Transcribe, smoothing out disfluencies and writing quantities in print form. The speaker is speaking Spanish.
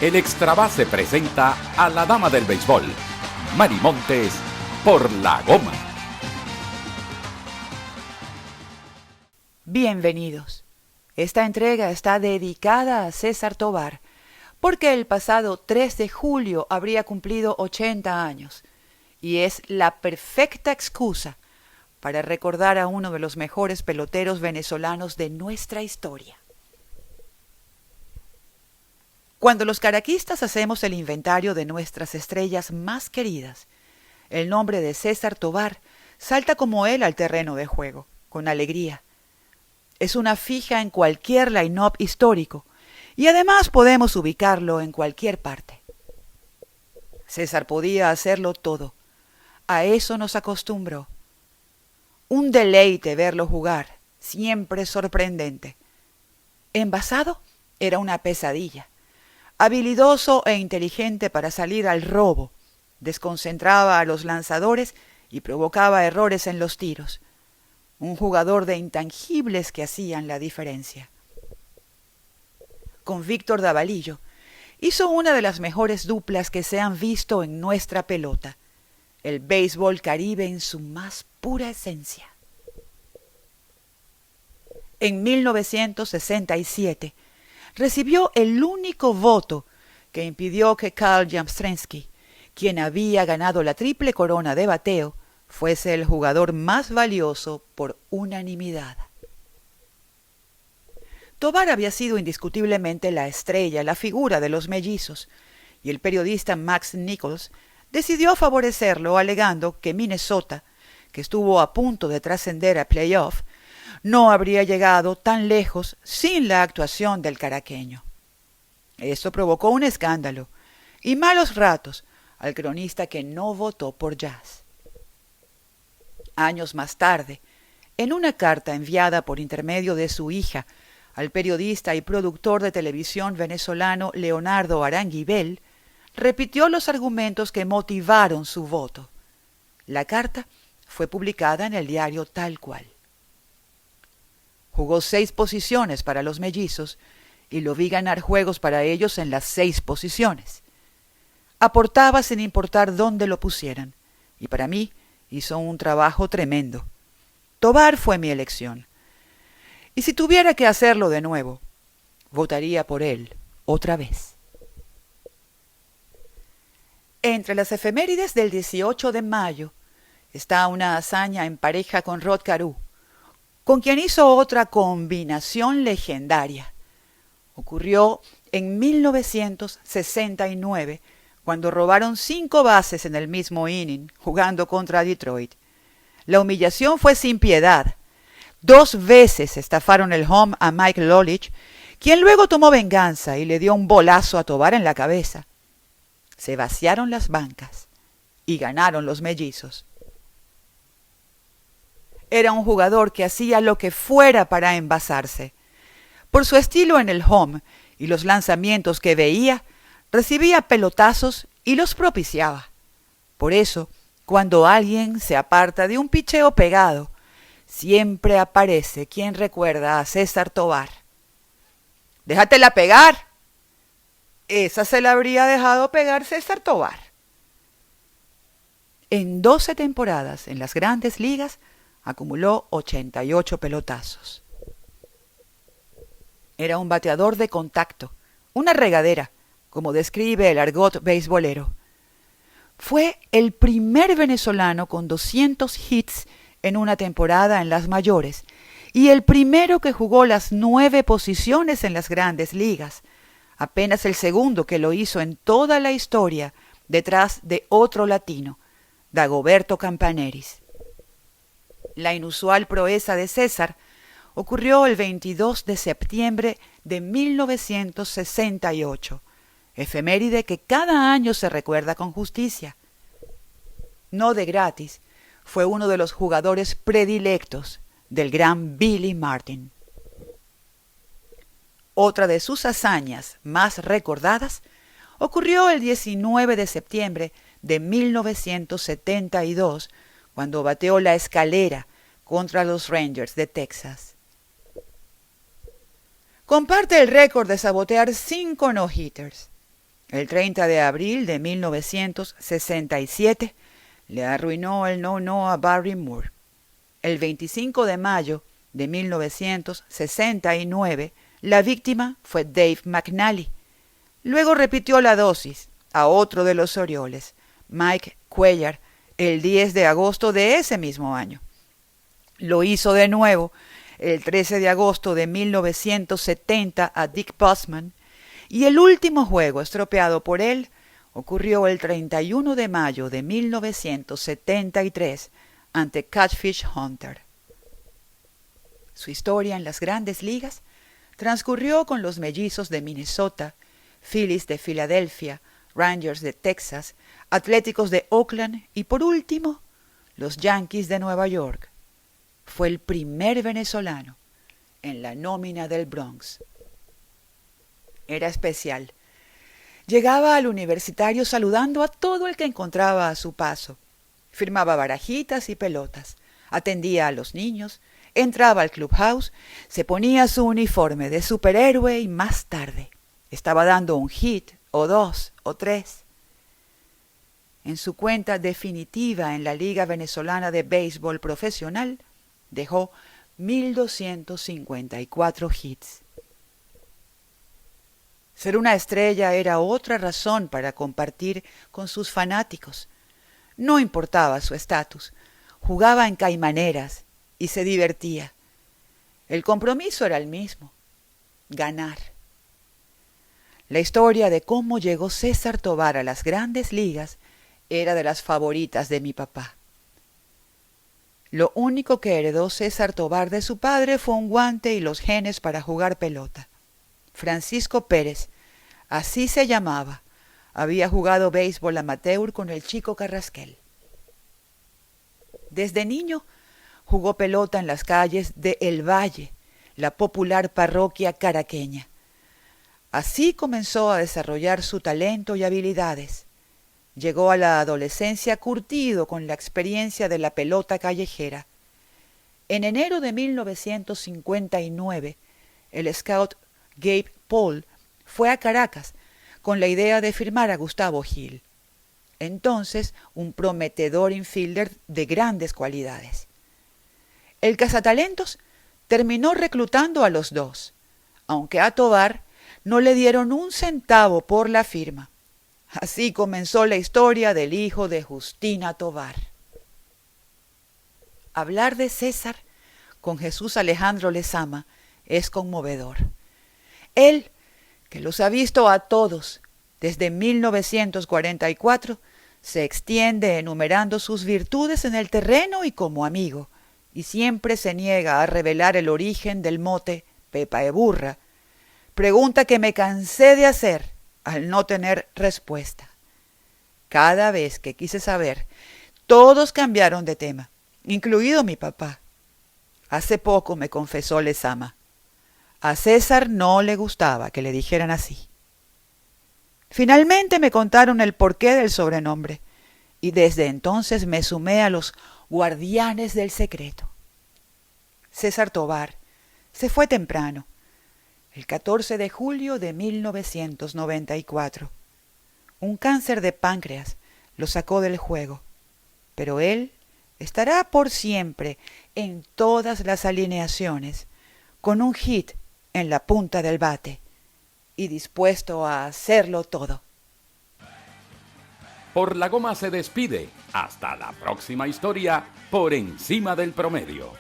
el Extrabase presenta a la dama del béisbol, Mari Montes, por La Goma. Bienvenidos. Esta entrega está dedicada a César Tovar, porque el pasado 3 de julio habría cumplido 80 años, y es la perfecta excusa para recordar a uno de los mejores peloteros venezolanos de nuestra historia. Cuando los caraquistas hacemos el inventario de nuestras estrellas más queridas, el nombre de César Tovar salta como él al terreno de juego, con alegría. Es una fija en cualquier line-up histórico, y además podemos ubicarlo en cualquier parte. César podía hacerlo todo. A eso nos acostumbró. Un deleite verlo jugar, siempre sorprendente. Envasado era una pesadilla. Habilidoso e inteligente para salir al robo, desconcentraba a los lanzadores y provocaba errores en los tiros. Un jugador de intangibles que hacían la diferencia. Con Víctor Davalillo hizo una de las mejores duplas que se han visto en nuestra pelota, el béisbol caribe en su más pura esencia. En 1967 recibió el único voto que impidió que Carl Yastrzemski, quien había ganado la triple corona de bateo, fuese el jugador más valioso por unanimidad. Tovar había sido indiscutiblemente la estrella, la figura de los mellizos, y el periodista Max Nichols decidió favorecerlo alegando que Minnesota, que estuvo a punto de trascender a playoff, no habría llegado tan lejos sin la actuación del caraqueño. Esto provocó un escándalo y malos ratos al cronista que no votó por Jazz. Años más tarde, en una carta enviada por intermedio de su hija al periodista y productor de televisión venezolano Leonardo Aranguibel, repitió los argumentos que motivaron su voto. La carta fue publicada en el diario Tal Cual. Jugó 6 posiciones para los mellizos y lo vi ganar juegos para ellos en las 6 posiciones. Aportaba sin importar dónde lo pusieran, y para mí hizo un trabajo tremendo. Tovar fue mi elección. Y si tuviera que hacerlo de nuevo, votaría por él otra vez. Entre las efemérides del 18 de mayo está una hazaña en pareja con Rod Carew, con quien hizo otra combinación legendaria. Ocurrió en 1969, cuando robaron 5 bases en el mismo inning, jugando contra Detroit. La humillación fue sin piedad. 2 veces estafaron el home a Mike Lolich, quien luego tomó venganza y le dio un bolazo a Tovar en la cabeza. Se vaciaron las bancas y ganaron los mellizos. Era un jugador que hacía lo que fuera para envasarse. Por su estilo en el home y los lanzamientos que veía, recibía pelotazos y los propiciaba. Por eso, cuando alguien se aparta de un picheo pegado, siempre aparece quien recuerda a César Tovar. ¡Déjatela pegar! Esa se la habría dejado pegar César Tovar. En 12 temporadas en las grandes ligas, acumuló 88 pelotazos. Era un bateador de contacto, una regadera, como describe el argot beisbolero. Fue el primer venezolano con 200 hits en una temporada en las mayores y el primero que jugó las 9 posiciones en las grandes ligas, apenas el segundo que lo hizo en toda la historia, detrás de otro latino, Dagoberto Campaneris. La inusual proeza de César ocurrió el 22 de septiembre de 1968, efeméride que cada año se recuerda con justicia. No de gratis, fue uno de los jugadores predilectos del gran Billy Martin. Otra de sus hazañas más recordadas ocurrió el 19 de septiembre de 1972, cuando bateó la escalera contra los Rangers de Texas. Comparte el récord de sabotear 5 no-hitters. El 30 de abril de 1967 le arruinó el no-no a Barry Moore. El 25 de mayo de 1969, la víctima fue Dave McNally. Luego repitió la dosis a otro de los Orioles, Mike Cuellar, el 10 de agosto de ese mismo año. Lo hizo de nuevo el 13 de agosto de 1970 a Dick Bosman, y el último juego estropeado por él ocurrió el 31 de mayo de 1973 ante Catfish Hunter. Su historia en las grandes ligas transcurrió con los Mellizos de Minnesota, Phillies de Filadelfia, Rangers de Texas, Atléticos de Oakland y por último, los Yankees de Nueva York. Fue el primer venezolano en la nómina del Bronx. Era especial. Llegaba al universitario saludando a todo el que encontraba a su paso. Firmaba barajitas y pelotas, atendía a los niños, entraba al clubhouse, se ponía su uniforme de superhéroe y más tarde estaba dando un hit o dos o tres. En su cuenta definitiva en la Liga Venezolana de Béisbol Profesional dejó 1.254 hits. Ser una estrella era otra razón para compartir con sus fanáticos. No importaba su estatus, jugaba en caimaneras y se divertía. El compromiso era el mismo, ganar. La historia de cómo llegó César Tovar a las grandes ligas era de las favoritas de mi papá. Lo único que heredó César Tovar de su padre fue un guante y los genes para jugar pelota. Francisco Pérez, así se llamaba, había jugado béisbol amateur con el Chico Carrasquel. Desde niño jugó pelota en las calles de El Valle, la popular parroquia caraqueña. Así comenzó a desarrollar su talento y habilidades. Llegó a la adolescencia curtido con la experiencia de la pelota callejera. En enero de 1959, el scout Gabe Paul fue a Caracas con la idea de firmar a Gustavo Gil, entonces un prometedor infielder de grandes cualidades. El cazatalentos terminó reclutando a los dos, aunque a Tovar no le dieron un centavo por la firma. Así comenzó la historia del hijo de Justina Tovar. Hablar de César con Jesús Alejandro Lezama es conmovedor. Él, que los ha visto a todos desde 1944, se extiende enumerando sus virtudes en el terreno y como amigo, y siempre se niega a revelar el origen del mote Pepa de Burra, pregunta que me cansé de hacer al no tener respuesta. Cada vez que quise saber, todos cambiaron de tema, incluido mi papá. Hace poco me confesó Lezama. A César no le gustaba que le dijeran así. Finalmente me contaron el porqué del sobrenombre, y desde entonces me sumé a los guardianes del secreto. César Tovar se fue temprano, el 14 de julio de 1994. Un cáncer de páncreas lo sacó del juego, pero él estará por siempre en todas las alineaciones, con un hit en la punta del bate y dispuesto a hacerlo todo. Por la Goma se despide. Hasta la próxima historia por encima del promedio.